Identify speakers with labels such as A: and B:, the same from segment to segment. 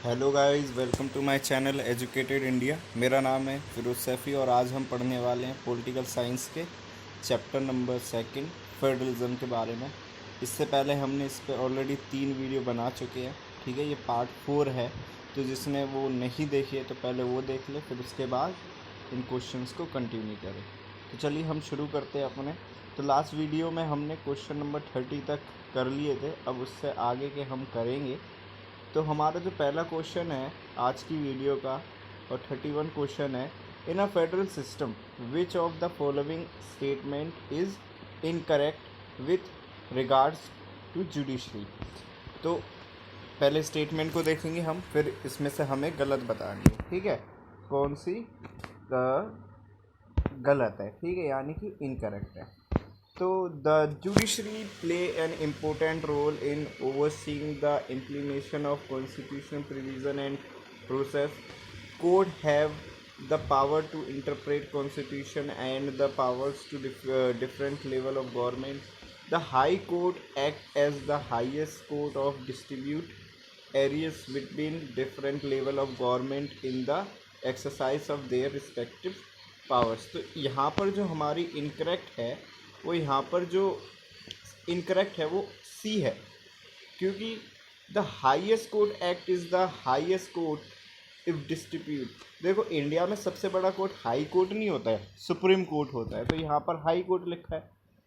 A: Hello guys, welcome to my channel educated India. मेरा नाम है फिरोज सैफ़ी और आज हम पढ़ने वाले हैं पॉलिटिकल साइंस के चैप्टर नंबर सेकंड फेडरलिज्म के बारे में। इससे पहले हमने इस पर ऑलरेडी 3 वीडियो बना चुके हैं। ठीक है, ये पार्ट 4 है, तो जिसने वो नहीं देखी है तो पहले वो देख ले, फिर उसके बाद इन क्वेश्चंस को कंटिन्यू करें। तो चलिए हम शुरू करते हैं अपने। तो लास्ट वीडियो में हमने क्वेश्चन नंबर 30 तक कर लिए थे, अब उससे आगे के हम करेंगे। तो हमारा जो पहला क्वेश्चन है आज की वीडियो का और 31 क्वेश्चन है, in a federal system which of the following statement is incorrect with regards to judiciary. तो पहले स्टेटमेंट को देखेंगे हम, फिर इसमें से हमें गलत बतानी है। ठीक है, कौन सी गलत है, ठीक है, यानी कि इनकरेक्ट है। So the judiciary play an important role in overseeing the implementation of constitutional provision and process. Court have the power to interpret constitution and the powers to different level of government. The High Court act as the highest court of dispute areas between different level of government in the exercise of their respective powers. तो यहाँ पर जो हमारी incorrect है वो यहाँ पर जो इनकरेक्ट है वो सी है, क्योंकि the highest court act is the highest court if distribute. देखो, इंडिया में सबसे बड़ा कोर्ट हाई कोर्ट नहीं होता है, सुप्रीम कोर्ट होता है, तो यहाँ पर हाई कोर्ट लिखा है,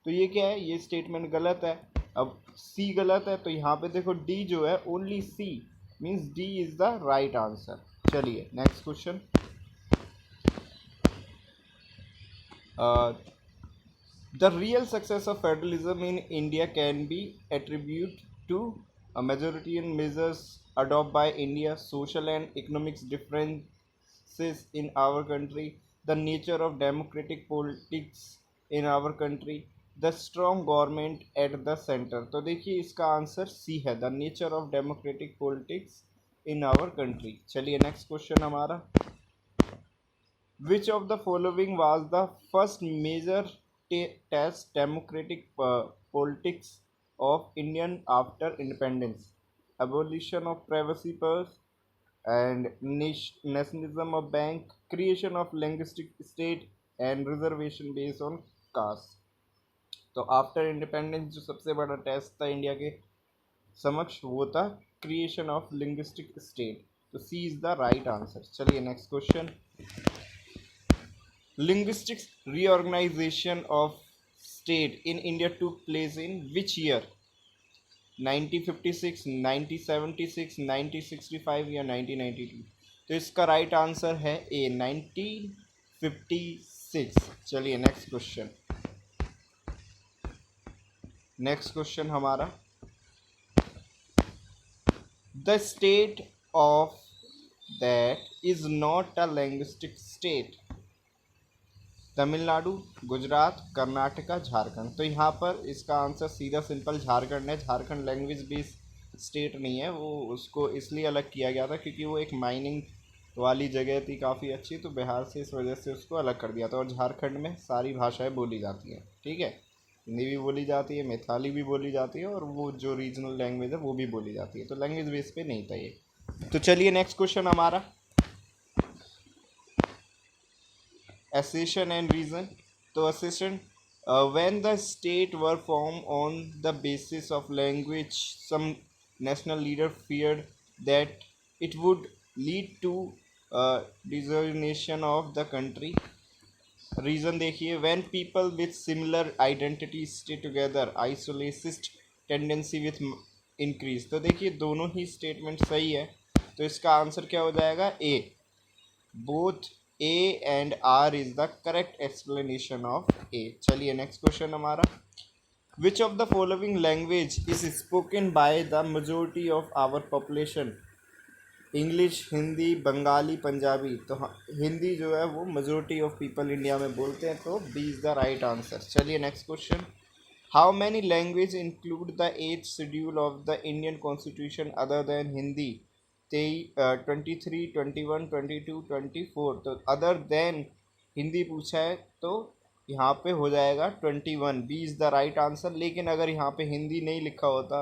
A: तो ये क्या है, ये स्टेटमेंट गलत है। अब सी गलत है, तो यहाँ पे देखो डी जो है, only C means D is the right answer. चलिए next question. The real success of federalism in India can be attributed to a majoritarian measures adopted by India, social and economic differences in our country, the nature of democratic politics in our country, the strong government at the center। तो देखिए इसका answer C है, the nature of democratic politics in our country. चलिए next question हमारा, which of the following was the first major test democratic politics of Indian after independence? Abolition of privacy powers and nationalism of bank, creation of linguistic state and reservation based on caste। तो after independence जो सबसे बड़ा test था India के समक्ष वो था creation of linguistic state. तो सी इज द राइट आंसर। चलिए next question, linguistics reorganization of state in India took place in which year? 1956, 1976, 1965 या 1992? तो इसका राइट आंसर है ए, 1956। चलिए नेक्स्ट क्वेश्चन। नेक्स्ट क्वेश्चन हमारा, the state of that is not a linguistic state. Tamil Nadu, Gujarat, Karnataka, Jharkhand. तो यहाँ पर इसका आंसर सीधा सिंपल झारखंड है। झारखंड लैंग्वेज बेस्ड स्टेट नहीं है, वो उसको इसलिए अलग किया गया था क्योंकि वो एक माइनिंग वाली जगह थी काफ़ी अच्छी, तो बिहार से इस वजह से उसको अलग कर दिया था। और झारखंड में सारी भाषाएं बोली जाती हैं, ठीक है, हिंदी भी बोली जाती है, मैथाली भी बोली जाती है, और वो जो रीजनल लैंग्वेज है वो भी बोली जाती है, तो लैंग्वेज बेस पे नहीं था ये। तो चलिए नेक्स्ट क्वेश्चन हमारा, accession and reason। तो accession, when the state were formed on the basis of language, some national leader feared that it would lead to dissolution of the country। Reason देखिए, when people with similar identities stay together, isolationist tendency with increase। तो देखिए दोनों ही statement सही है, तो इसका answer क्या हो जाएगा, A. Both A and R is the correct explanation of A. चलिए नेक्स्ट क्वेश्चन हमारा, which of the following language is spoken by the majority of our population? English, Hindi, Bengali, Punjabi. तो हिंदी जो है वो मेजोरिटी ऑफ पीपल इंडिया में बोलते हैं, तो B is the right answer. चलिए next question, how many language include the 8th schedule of the Indian constitution other than Hindi? 23, 21, 22, 24। तो अदर देन हिंदी पूछा है, तो यहाँ पे हो जाएगा 21, B is the right answer. लेकिन अगर यहाँ पे हिंदी नहीं लिखा होता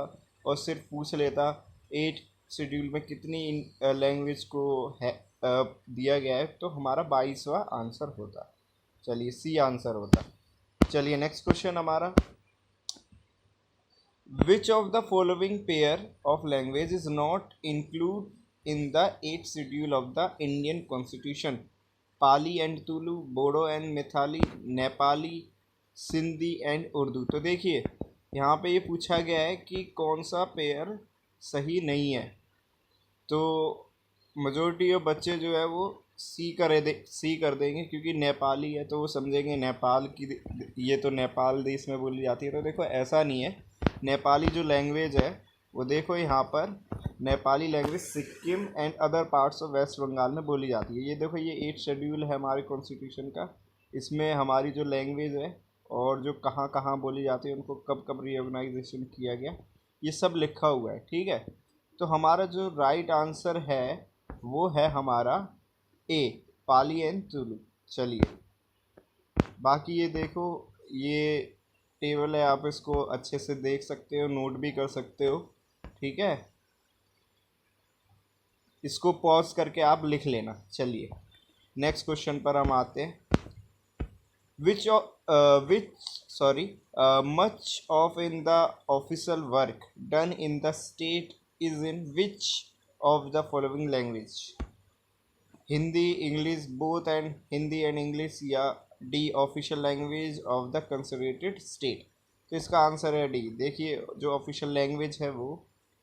A: और सिर्फ पूछ लेता 8 शेड्यूल में कितनी लैंग्वेज को है दिया गया है, तो हमारा 22वां आंसर होता। चलिए सी आंसर होता। चलिए नेक्स्ट क्वेश्चन हमारा, which of the following pair of language is not include in the 8th schedule of the Indian constitution? Pali and Tulu, Bodo and Maithili, Nepali, Sindhi and Urdu. तो देखिए यहाँ पे ये पूछा गया है कि कौन सा पेयर सही नहीं है, तो मेजोरिटी ऑफ बच्चे जो है वो सी कर देंगे, क्योंकि नेपाली है तो वो समझेंगे नेपाल की, ये तो नेपाल देश में बोली जाती है। तो देखो ऐसा नहीं है, नेपाली जो लैंग्वेज है वो देखो यहाँ पर Nepali language Sikkim and other parts of west Bengal में बोली जाती है। ये देखो ये 8th शेड्यूल है हमारे कॉन्स्टिट्यूशन का, इसमें हमारी जो लैंग्वेज है और जो कहाँ कहाँ बोली जाती है, उनको कब कब रिऑर्गेनाइजेशन किया गया, ये सब लिखा हुआ है। ठीक है, तो हमारा जो राइट आंसर है वो है हमारा ए, पाली एंड तुलु। चलिए बाकी ये देखो, ये टेबल है, आप इसको अच्छे से देख सकते हो, नोट भी कर सकते हो। ठीक है, इसको पॉज करके आप लिख लेना। चलिए नेक्स्ट क्वेश्चन पर हम आते हैं, which much of in the official work done in the state is in which of the following language? Hindi, English, both and Hindi and English, या D official language of the considerated state? तो इसका answer है D. देखिए जो official language है वो,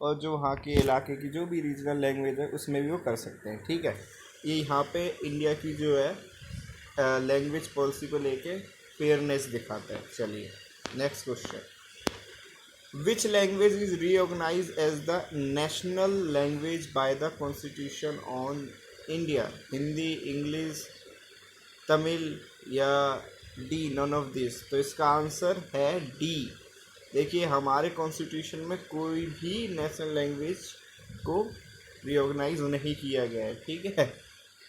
A: और जो वहाँ के इलाके की जो भी रीजनल लैंग्वेज है उसमें भी वो कर सकते हैं। ठीक है, ये यहाँ पे इंडिया की जो है लैंग्वेज पॉलिसी को लेके फेयरनेस दिखाता है। चलिए next question, which language is recognize as the national language by the constitution on India? Hindi, English, Tamil या डी नॉन ऑफ दिस? तो इसका आंसर है डी। देखिए हमारे कॉन्स्टिट्यूशन में कोई भी नेशनल लैंग्वेज को रिकॉग्नाइज नहीं किया गया है। ठीक है,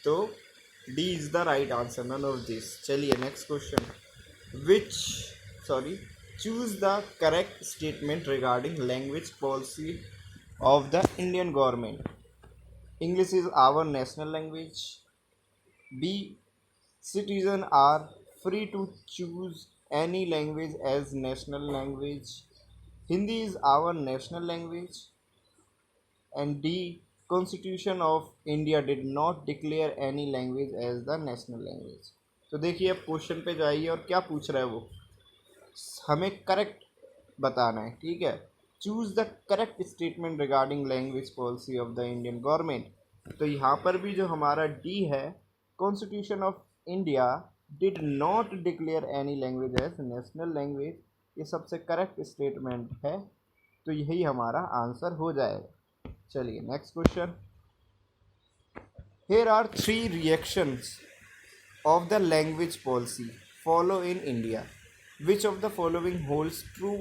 A: तो D is the right answer, none of this. चलिए next question, choose the correct statement regarding language policy of the Indian government. English is our national language. B, citizens are free to choose any language as national language. Hindi is our national language. And D, Constitution of India did not declare any language as the national language. तो देखिए अब question पे जाइए और क्या पूछ रहा है वो, हमें करेक्ट बताना है। ठीक है, choose the correct statement regarding language policy of the Indian government. तो यहाँ पर भी जो हमारा डी है, constitution of India did not declare any language as national language, ये सबसे करेक्ट स्टेटमेंट है, तो यही हमारा आंसर हो जाएगा। चलिए next question, here are 3 reactions of the language policy follow in India, which of the following holds true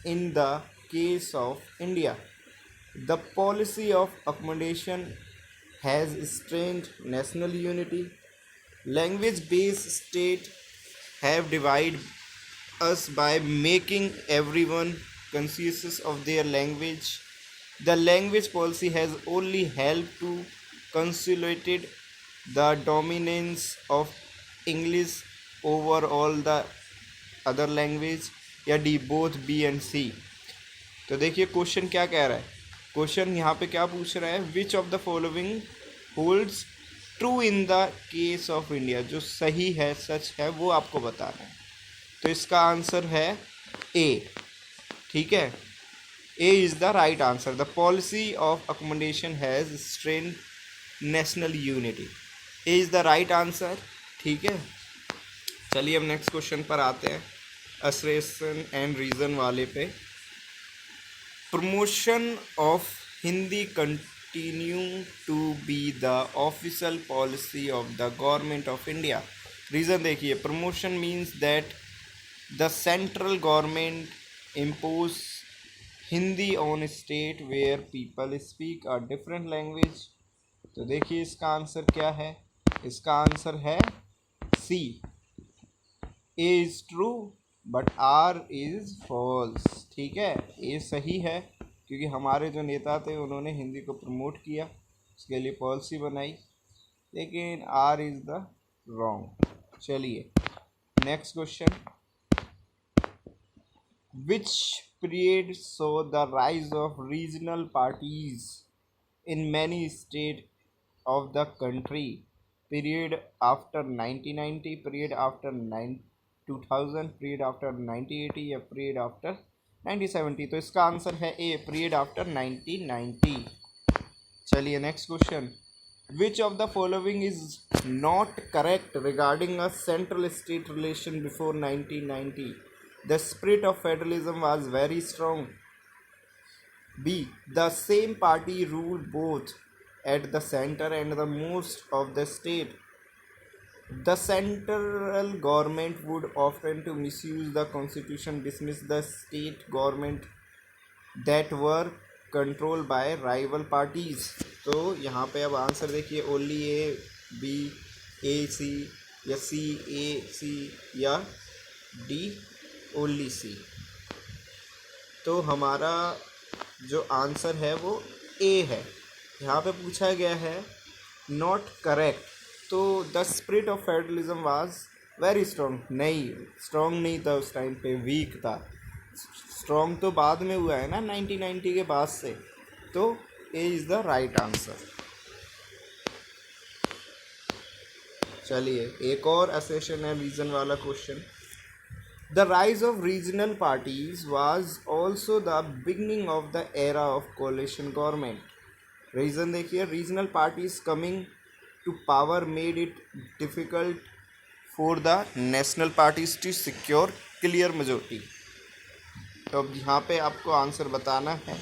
A: in the case of India? The policy of accommodation has strength national unity, language-based state have divided us by making everyone conscious of their language. The language policy has only helped to consolidate the dominance of English over all the other language, या D both B and सी? तो देखिए question क्या कह रहा है, question यहाँ पे क्या पूछ रहा है, विच of the following holds true in the case of India, जो सही है, सच है, वो आपको बताना है। तो इसका आंसर है ए। ठीक है, A is the right answer. The policy of accommodation has strength national unity, A is the right answer. ठीक है, चलिए अब नेक्स्ट क्वेश्चन पर आते हैं, असर्शन एंड रीज़न वाले पे। Promotion of Hindi continue to be the official policy of the government of India. Reason देखिए, promotion means that the central government impose Hindi on state where people speak a different language. तो देखिए इसका answer क्या है, इसका answer है C, A is true but R is false. ठीक है, A सही है क्योंकि हमारे जो नेता थे उन्होंने हिंदी को प्रमोट किया, उसके लिए पॉलिसी बनाई, लेकिन आर इज़ द रॉन्ग। चलिए next question, which period so the rise of regional parties in many states of the country? Period after 1990, period after 2000, period after 1980 या period after 1970? तो इसका आंसर है ए, period after 1990। चलिए next question, which of the following is not correct regarding a central state relation before 1990? The spirit of federalism was very strong. B. The same party ruled both at the center and the most of the state. The central government would often to misuse the constitution, dismiss the state government that were controlled by rival parties. तो यहाँ पे अब answer देखिए, only ए, B, ए सी, या सी ए सी, या D only सी। तो हमारा जो आंसर है वो ए है। यहाँ पे पूछा गया है नॉट करेक्ट, तो the spirit of federalism was very strong. नहीं, स्ट्रॉन्ग नहीं था उस टाइम पे, वीक था। स्ट्रॉन्ग तो बाद में हुआ है ना 1990 के बाद से। तो A is the right answer. चलिए एक और असेशन है रीजन वाला question, The rise of regional parties was also the beginning of the era of coalition government. Reason देखिए, regional parties coming to power made it difficult for the national parties to secure clear majority. तो अब यहाँ पे आपको answer बताना है,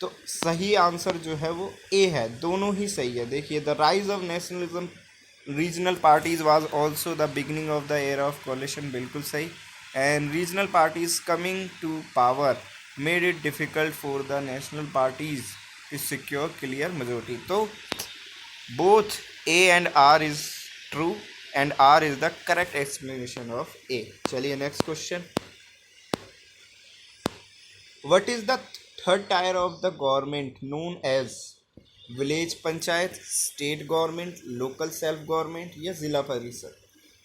A: तो सही आंसर जो है वो ए है, दोनों ही सही है। देखिए, the rise of nationalism regional parties was also the beginning of the era of coalition, बिल्कुल सही। and regional parties coming to power made it difficult for the national parties to secure clear majority. तो both A and R is true and R is the correct explanation of A. चलिए next question, what is the third tier of the government known as village panchayat, state government, local self government, या ज़िला परिषद?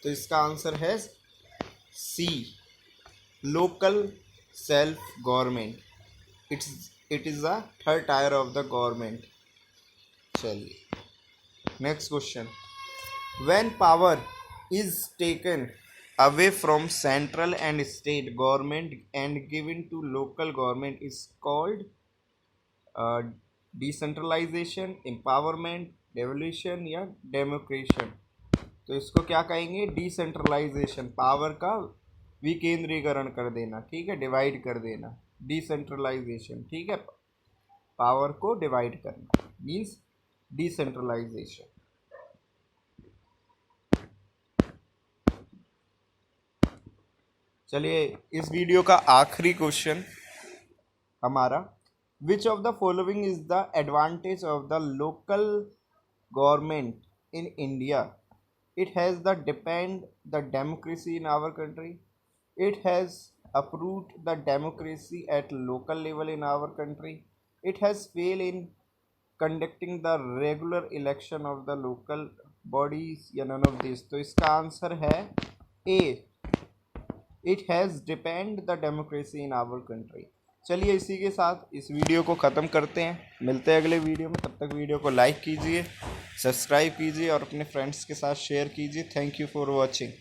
A: तो इसका answer है C, local self government. It is the third tier of the government. चलिए next question, when power is taken away from central and state government and given to local government is called decentralisation, empowerment, devolution, या democration? तो इसको क्या कहेंगे? Decentralisation, power का विकेंद्रीकरण कर देना, ठीक है, डिवाइड कर देना, डिसेंट्रलाइजेशन, ठीक है, पावर को डिवाइड करना मीन्स डिसेंट्रलाइजेशन। चलिए इस वीडियो का आखिरी क्वेश्चन हमारा, which of the following is the advantage of the local government in India? It has the democracy in our country. It has approved the democracy at local level in our country. It has failed in conducting the regular election of the local bodies, या none of this? तो इसका answer है A, it has depend the democracy in our country. चलिए इसी के साथ इस video को ख़त्म करते हैं, मिलते हैं अगले वीडियो में। तब तक वीडियो को लाइक कीजिए, सब्सक्राइब कीजिए और अपने फ्रेंड्स के साथ शेयर कीजिए। Thank you for watching.